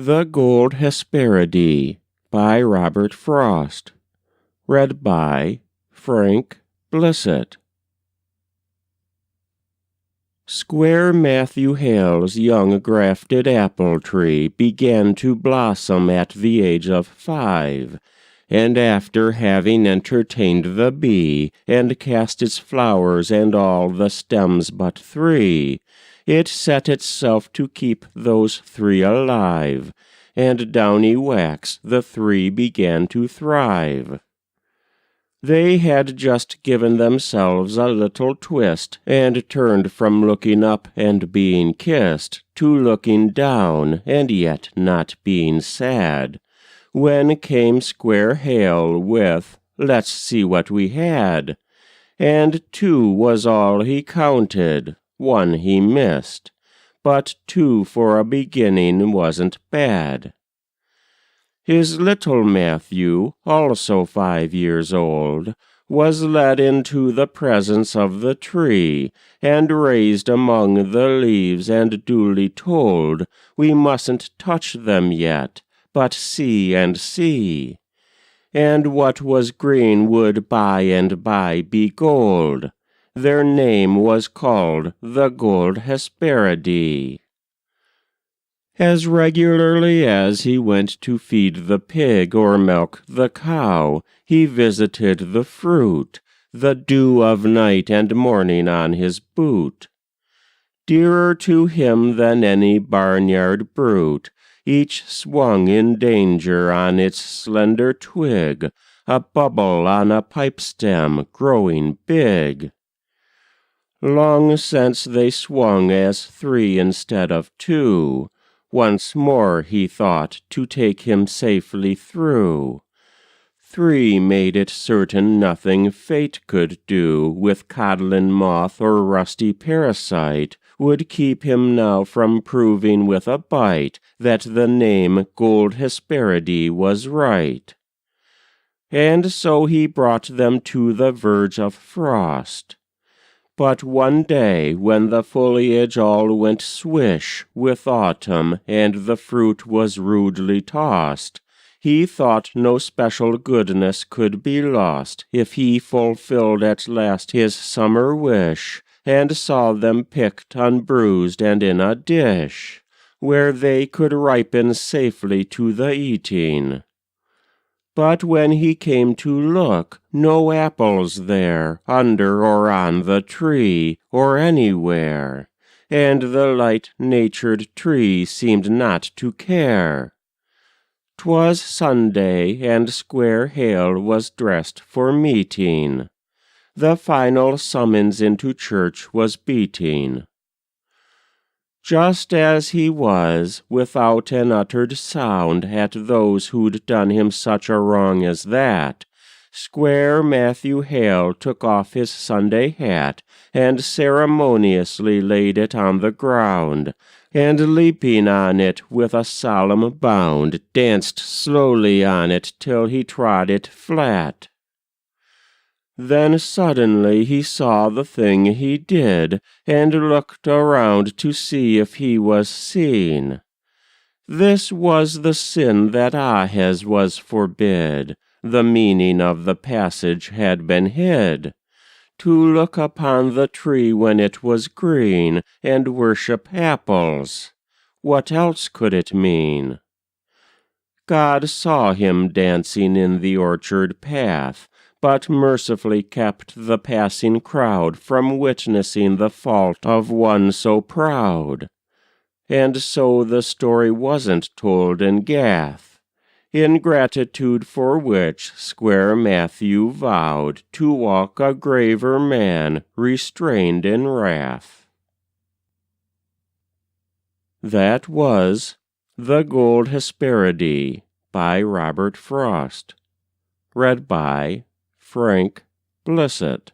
The Gold Hesperidee by Robert Frost. Read by Frank Blissett. Square Matthew Hale's young grafted apple tree began to blossom at the age of 5, and after having entertained the bee, and cast its flowers and all the stems but 3, it set itself to keep those 3 alive, and downy wax the 3 began to thrive. They had just given themselves a little twist, and turned from looking up and being kissed, to looking down, and yet not being sad, when came Square Hale with, "Let's see what we had," and 2 was all he counted. 1 he missed, but 2 for a beginning wasn't bad. His little Matthew, also 5 years old, was led into the presence of the tree, and raised among the leaves, and duly told, "We mustn't touch them yet, but see and see." And what was green would by and by be gold. Their name was called the Gold Hesperidee. As regularly as he went to feed the pig or milk the cow, he visited the fruit, the dew of night and morning on his boot. Dearer to him than any barnyard brute, each swung in danger on its slender twig, a bubble on a pipe stem growing big. Long since they swung as 3 instead of 2, once more he thought to take him safely through. 3 made it certain nothing fate could do with codlin moth or rusty parasite would keep him now from proving with a bite that the name Gold Hesperidee was right. And so he brought them to the verge of frost. But one day, when the foliage all went swish with autumn, and the fruit was rudely tossed, he thought no special goodness could be lost if he fulfilled at last his summer wish, and saw them picked, unbruised, and in a dish, where they could ripen safely to the eating. But when he came to look, no apples there, under or on the tree, or anywhere, and the light-natured tree seemed not to care. 'Twas Sunday, and Square Hale was dressed for meeting. The final summons into church was beating. Just as he was, without an uttered sound at those who'd done him such a wrong as that, Square Matthew Hale took off his Sunday hat, and ceremoniously laid it on the ground, and leaping on it with a solemn bound, danced slowly on it till he trod it flat. Then suddenly he saw the thing he did, and looked around to see if he was seen. This was the sin that Ahaz was forbid. The meaning of the passage had been hid. To look upon the tree when it was green, and worship apples. What else could it mean? God saw him dancing in the orchard path, but mercifully kept the passing crowd from witnessing the fault of one so proud. And so the story wasn't told in Gath, in gratitude for which Square Matthew vowed to walk a graver man, restrained in wrath. That was The Gold Hesperidee by Robert Frost. Read by Frank Blissett.